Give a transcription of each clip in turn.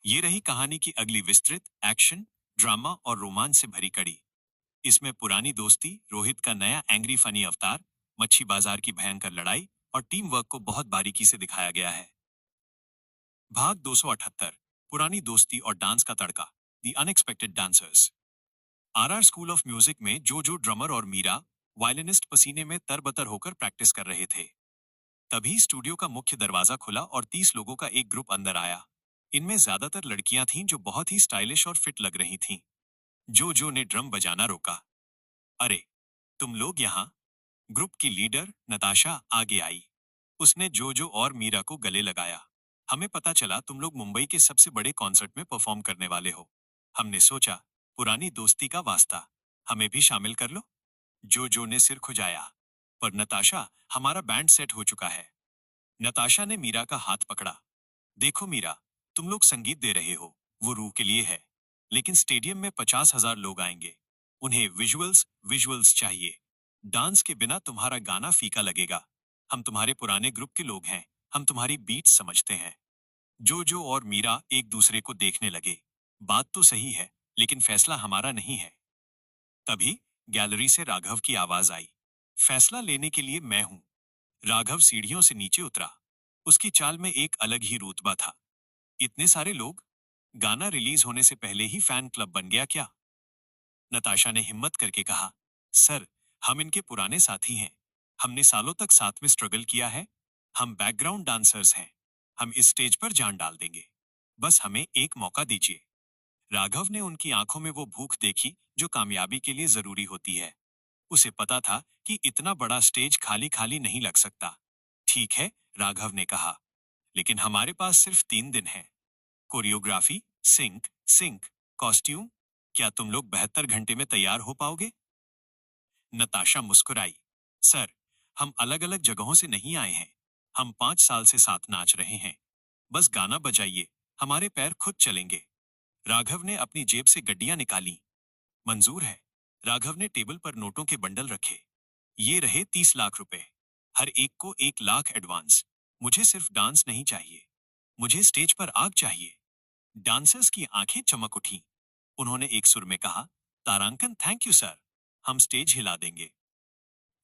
ये रही कहानी की अगली विस्तृत एक्शन, ड्रामा और रोमांच से भरी कड़ी। इसमें पुरानी दोस्ती, रोहित का नया एंग्री फनी अवतार, मच्छी बाजार की भयंकर लड़ाई और टीम वर्क को बहुत बारीकी से दिखाया गया है। भाग 278, पुरानी दोस्ती और डांस का तड़का, the unexpected dancers. RR school of music में जो ड्रमर और मीरा वायलिनिस्ट पसीने में तरबतर होकर प्रैक्टिस कर रहे थे। तभी स्टूडियो का मुख्य दरवाजा खुला और 30 लोगों का एक ग्रुप अंदर आया। इनमें ज्यादातर लड़कियां थीं जो बहुत ही स्टाइलिश और फिट लग रही थीं। जो ने ड्रम बजाना रोका। अरे, तुम लोग यहाँ? ग्रुप की लीडर नताशा आगे आई। उसने जो और मीरा को गले लगाया। हमें पता चला तुम लोग मुंबई के सबसे बड़े कॉन्सर्ट में परफॉर्म करने वाले हो। हमने सोचा, पुरानी दोस्ती का वास्ता, हमें भी शामिल कर लो। जो ने सिर खुजाया। पर नताशा, हमारा बैंड सेट हो चुका है। नताशा ने मीरा का हाथ पकड़ा। देखो मीरा, तुम लोग संगीत दे रहे हो, वो रूह के लिए है। लेकिन स्टेडियम में 50,000 लोग आएंगे। उन्हें विजुअल्स विजुअल्स चाहिए। डांस के बिना तुम्हारा गाना फीका लगेगा। हम तुम्हारे पुराने ग्रुप के लोग हैं। हम तुम्हारी बीट समझते हैं। जो और मीरा एक दूसरे को देखने लगे। बात तो सही है, लेकिन फैसला हमारा नहीं है। तभी गैलरी से राघव की आवाज आई। फैसला लेने के लिए मैं हूं। राघव सीढ़ियों से नीचे उतरा। उसकी चाल में एक अलग ही रुतबा था। इतने सारे लोग? गाना रिलीज होने से पहले ही फैन क्लब बन गया क्या? नताशा ने हिम्मत करके कहा, सर, हम इनके पुराने साथी हैं। हमने सालों तक साथ में स्ट्रगल किया है। हम बैकग्राउंड डांसर्स हैं। हम इस स्टेज पर जान डाल देंगे। बस हमें एक मौका दीजिए। राघव ने उनकी आंखों में वो भूख देखी जो कामयाबी के लिए जरूरी होती है। उसे पता था कि इतना बड़ा स्टेज खाली खाली नहीं लग सकता। ठीक है, राघव ने कहा, लेकिन हमारे पास सिर्फ 3 दिन है। कोरियोग्राफी, सिंक सिंक, कॉस्ट्यूम, क्या तुम लोग 72 घंटे में तैयार हो पाओगे? नताशा मुस्कुराई। सर, हम अलग अलग जगहों से नहीं आए हैं। हम 5 साल से साथ नाच रहे हैं। बस गाना बजाइए, हमारे पैर खुद चलेंगे। राघव ने अपनी जेब से गड्डियां निकाली। मंजूर है। राघव ने टेबल पर नोटों के बंडल रखे। ये रहे 30 लाख रुपए। हर एक को 1 लाख एडवांस। मुझे सिर्फ डांस नहीं चाहिए, मुझे स्टेज पर आग चाहिए। डांसर्स की आंखें चमक उठी। उन्होंने एक सुर में कहा, तारांकन, थैंक यू सर, हम स्टेज हिला देंगे।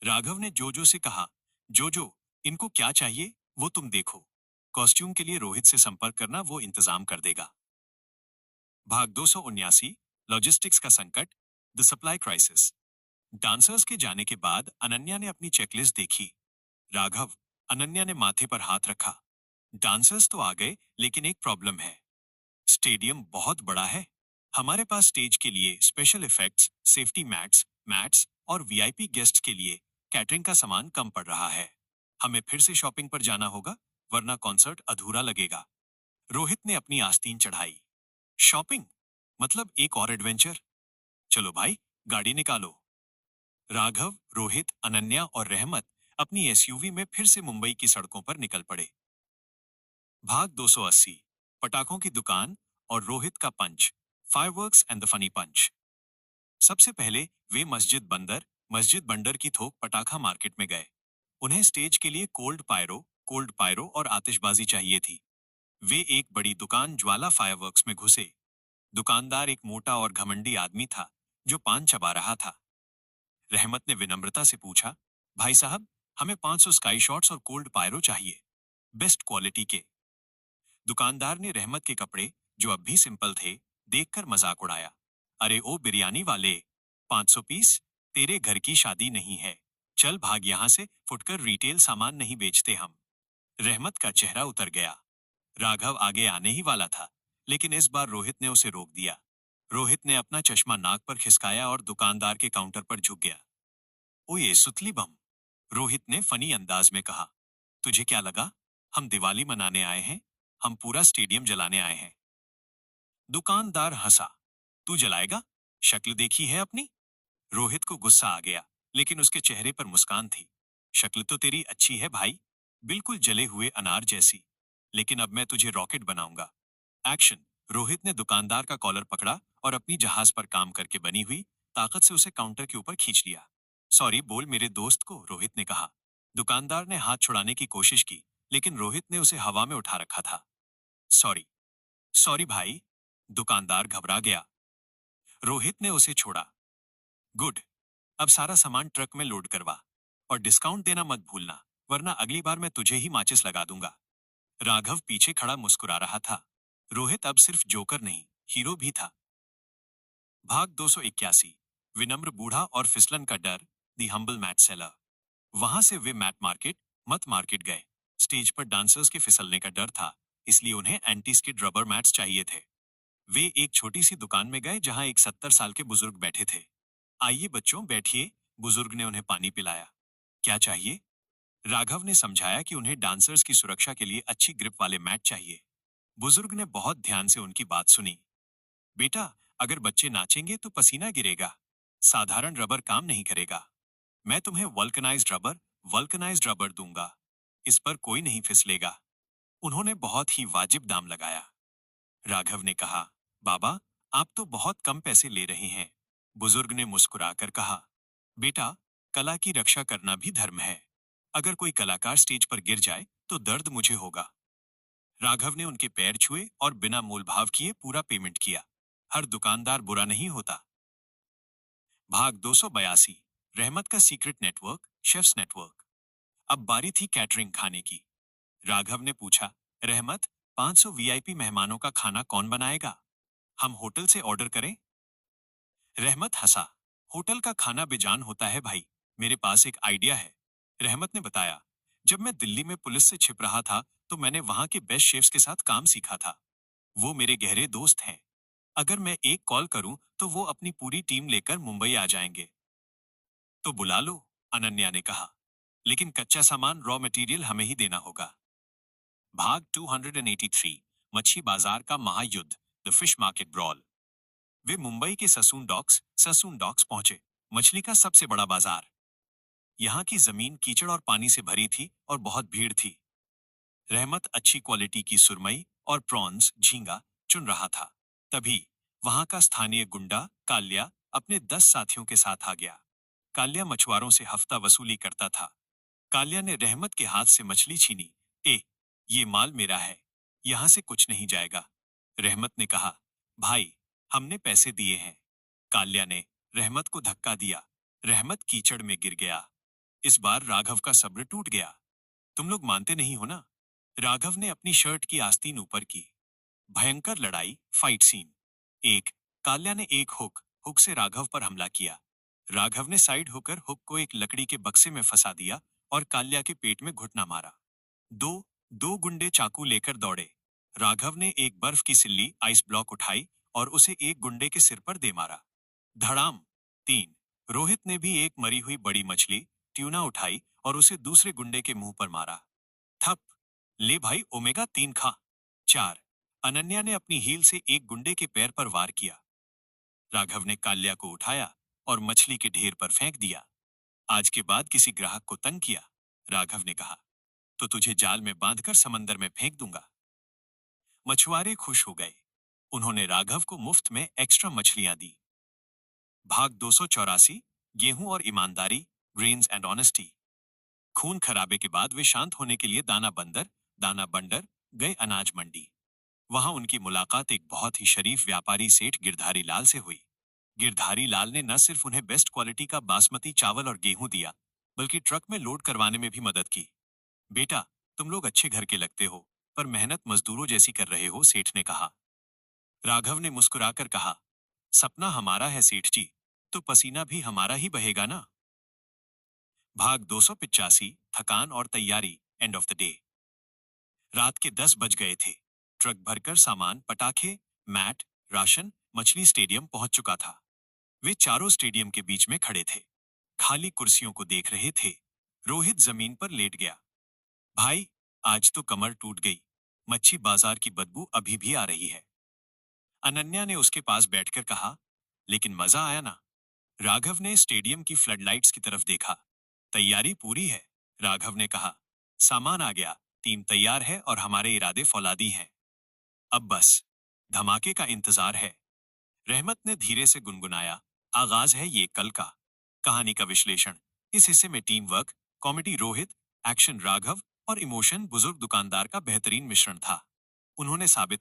राघव ने जोजो से कहा, जोजो, इनको क्या चाहिए वो तुम देखो। कॉस्ट्यूम के लिए रोहित से संपर्क करना, वो इंतजाम कर देगा। भाग 279, लॉजिस्टिक्स का संकट, द सप्लाई क्राइसिस। डांसर्स के जाने के बाद अनन्या ने अपनी चेकलिस्ट देखी। राघव, अनन्या ने माथे पर हाथ रखा। डांसर्स तो आ गए, लेकिन एक प्रॉब्लम है। स्टेडियम बहुत बड़ा है। हमारे पास स्टेज के लिए special effects, safety mats mats और वीआईपी गेस्ट्स के लिए कैटरिंग का सामान कम पड़ रहा है। हमें फिर से शॉपिंग पर जाना होगा, वरना कॉन्सर्ट अधूरा लगेगा। रोहित ने अपनी आस्तीन चढ़ाई। शॉपिंग? मतलब एक और एडवेंचर? चलो भाई, गाड़ी निकालो। राघव, रोहित, अनन्या और रहमत अपनी एसयूवी में फिर से मुंबई की सड़कों पर निकल पड़े। भाग 280, पटाखों की दुकान और रोहित का पंच, फायरवर्क्स एंड द फनी पंच। सबसे पहले वे मस्जिद बंदर की थोक पटाखा मार्केट में गए। उन्हें स्टेज के लिए कोल्ड पायरो और आतिशबाजी चाहिए थी। वे एक बड़ी दुकान ज्वाला फायरवर्क्स में घुसे। दुकानदार एक मोटा और घमंडी आदमी था जो पान चबा रहा था। रहमत ने विनम्रता से पूछा, भाई साहब, हमें 500 स्काई शॉट्स और कोल्ड पायरो चाहिए, बेस्ट क्वालिटी के। दुकानदार ने रहमत के कपड़े, जो अब भी सिंपल थे, देखकर मजाक उड़ाया। अरे ओ बिरयानी वाले, 500 पीस? तेरे घर की शादी नहीं है। चल भाग यहाँ से, फुटकर रिटेल सामान नहीं बेचते हम। रहमत का चेहरा उतर गया। राघव आगे आने ही वाला था, लेकिन इस बार रोहित ने उसे रोक दिया। रोहित ने अपना चश्मा नाक पर खिसकाया और दुकानदार के काउंटर पर झुक गया। ओ ये सुतली बम, रोहित ने फनी अंदाज में कहा। तुझे क्या लगा हम दिवाली मनाने आए हैं? हम पूरा स्टेडियम जलाने आए हैं। दुकानदार हंसा। तू जलाएगा? शक्ल देखी है अपनी? रोहित को गुस्सा आ गया, लेकिन उसके चेहरे पर मुस्कान थी। शक्ल तो तेरी अच्छी है भाई, बिल्कुल जले हुए अनार जैसी। लेकिन अब मैं तुझे रॉकेट बनाऊंगा। एक्शन। रोहित ने दुकानदार का कॉलर पकड़ा और अपनी जहाज पर काम करके बनी हुई ताकत से उसे काउंटर के ऊपर खींच लिया। सॉरी बोल मेरे दोस्त को, रोहित ने कहा। दुकानदार ने हाथ छुड़ाने की कोशिश की, लेकिन रोहित ने उसे हवा में उठा रखा था। सॉरी। सॉरी भाई। दुकानदार घबरा गया। रोहित ने उसे छोड़ा। गुड। अब सारा सामान ट्रक में लोड करवा और डिस्काउंट देना मत भूलना, वरना अगली बार मैं तुझे ही माचिस लगा दूंगा। राघव पीछे खड़ा मुस्कुरा रहा था। रोहित अब सिर्फ जोकर नहीं, हीरो भी था। भाग 281। विनम्र बूढ़ा और फिसलन का डर। दी हम्बल मैट सेलर। वहां से वे मैट मार्केट, मत मार्केट गए। स्टेज पर डांसर्स के फिसलने का डर था, इसलिए उन्हें एंटी स्किड रबर मैट्स चाहिए थे। वे एक छोटी सी दुकान में गए जहां एक 70 साल के बुजुर्ग बैठे थे। आइए बच्चों, बैठिए। बुजुर्ग ने उन्हें पानी पिलाया। क्या चाहिए? राघव ने समझाया कि उन्हें डांसर्स की सुरक्षा के लिए अच्छी ग्रिप वाले मैट चाहिए। बुजुर्ग ने बहुत ध्यान से उनकी बात सुनी। बेटा, अगर बच्चे नाचेंगे तो पसीना गिरेगा। साधारण रबर काम नहीं करेगा। मैं तुम्हें वल्कनाइज्ड रबर दूंगा। इस पर कोई नहीं फिसलेगा। उन्होंने बहुत ही वाजिब दाम लगाया। राघव ने कहा, बाबा, आप तो बहुत कम पैसे ले रहे हैं। बुजुर्ग ने मुस्कुराकर कहा, बेटा, कला की रक्षा करना भी धर्म है। अगर कोई कलाकार स्टेज पर गिर जाए तो दर्द मुझे होगा। राघव ने उनके पैर छुए और बिना मोलभाव किए पूरा पेमेंट किया। हर दुकानदार बुरा नहीं होता। भाग 282। रहमत का सीक्रेट नेटवर्क, शेफ्स नेटवर्क। अब बारी थी कैटरिंग खाने की। राघव ने पूछा, रहमत, 500 वीआईपी मेहमानों का खाना कौन बनाएगा? हम होटल से ऑर्डर करें? रहमत हंसा। होटल का खाना बेजान होता है भाई। मेरे पास एक आइडिया है। रहमत ने बताया, जब मैं दिल्ली में पुलिस से छिप रहा था तो मैंने वहां के बेस्ट शेफ्स के साथ काम सीखा था। वो मेरे गहरे दोस्त हैं। अगर मैं एक कॉल करूं तो वो अपनी पूरी टीम लेकर मुंबई आ जाएंगे। तो बुला लो, अनन्या ने कहा। लेकिन कच्चा सामान, रॉ मटेरियल हमें ही देना होगा। भाग 283। मच्छी बाजार का महायुद्ध, द फिश मार्केट ब्रॉल। वे मुंबई के ससून डॉक्स पहुंचे। मछली का सबसे बड़ा बाजार। यहाँ की जमीन कीचड़ और पानी से भरी थी और बहुत भीड़ थी। रहमत अच्छी क्वालिटी की सुरमई और प्रॉन्स, झींगा चुन रहा था। तभी वहां का स्थानीय गुंडा काल्या अपने 10 साथियों के साथ आ गया। काल्या मछुआरों से हफ्ता वसूली करता था। काल्या ने रहमत के हाथ से मछली छीनी। ये माल मेरा है, यहां से कुछ नहीं जाएगा। रहमत ने कहा, भाई, हमने पैसे दिए हैं। काल्या ने रहमत को धक्का दिया। रहमत कीचड़ में गिर गया। इस बार राघव का सब्र टूट गया। तुम लोग मानते नहीं हो ना? राघव ने अपनी शर्ट की आस्तीन ऊपर की। भयंकर लड़ाई, फाइट सीन। एक, काल्या ने एक हुक से राघव पर हमला किया। राघव ने साइड होकर हुक को एक लकड़ी के बक्से में फंसा दिया और काल्या के पेट में घुटना मारा। दो, दो गुंडे चाकू लेकर दौड़े। राघव ने एक बर्फ की सिल्ली आइस ब्लॉक उठाई और उसे एक गुंडे के सिर पर दे मारा। धड़ाम। तीन, रोहित ने भी एक मरी हुई बड़ी मछली ट्यूना उठाई और उसे दूसरे गुंडे के मुंह पर मारा। थप। ले भाई, ओमेगा 3 खा। चार, अनन्या ने अपनी हील से एक गुंडे के पैर पर वार किया। राघव ने काल्या को उठाया और मछली के ढेर पर फेंक दिया। आज के बाद किसी ग्राहक को तंग किया, राघव ने कहा, तो तुझे जाल में बांधकर समंदर में फेंक दूंगा। मछुआरे खुश हो गए। उन्होंने राघव को मुफ्त में एक्स्ट्रा मछलियां दी। भाग 284। गेहूं और ईमानदारी, ग्रेन्स एंड ऑनेस्टी। खून खराबे के बाद वे शांत होने के लिए दाना बंडर गए अनाज मंडी। वहां उनकी मुलाकात एक बहुत ही शरीफ व्यापारी सेठ गिरधारी लाल से हुई। गिरधारी लाल ने न सिर्फ उन्हें बेस्ट क्वालिटी का बासमती चावल और गेहूं दिया, बल्कि ट्रक में लोड करवाने में भी मदद की। बेटा, तुम लोग अच्छे घर के लगते हो, पर मेहनत मजदूरों जैसी कर रहे हो, सेठ ने कहा। राघव ने मुस्कुराकर कहा, सपना हमारा है सेठ जी, तो पसीना भी हमारा ही बहेगा ना। भाग 285। थकान और तैयारी, एंड ऑफ द डे। रात के 10 बज गए थे। ट्रक भरकर सामान, पटाखे, मैट, राशन, मछली स्टेडियम पहुंच चुका था। वे चारों स्टेडियम के बीच में खड़े थे, खाली कुर्सियों को देख रहे थे। रोहित जमीन पर लेट गया। भाई, आज तो कमर टूट गई। मच्छी बाजार की बदबू अभी भी आ रही है। अनन्या ने उसके पास बैठकर कहा, लेकिन मजा आया ना? राघव ने स्टेडियम की फ्लडलाइट्स की तरफ देखा। तैयारी पूरी है, राघव ने कहा। सामान आ गया, टीम तैयार है और हमारे इरादे फौलादी हैं। अब बस धमाके का इंतजार है। रहमत ने धीरे से गुनगुनाया, आगाज है ये कल का। कहानी का विश्लेषण। इस हिस्से में team work, comedy Rohit, action Raghav और इमोशन बुजुर्ग दुकानदार का बेहतरीन मिश्रण था। उन्होंने साबित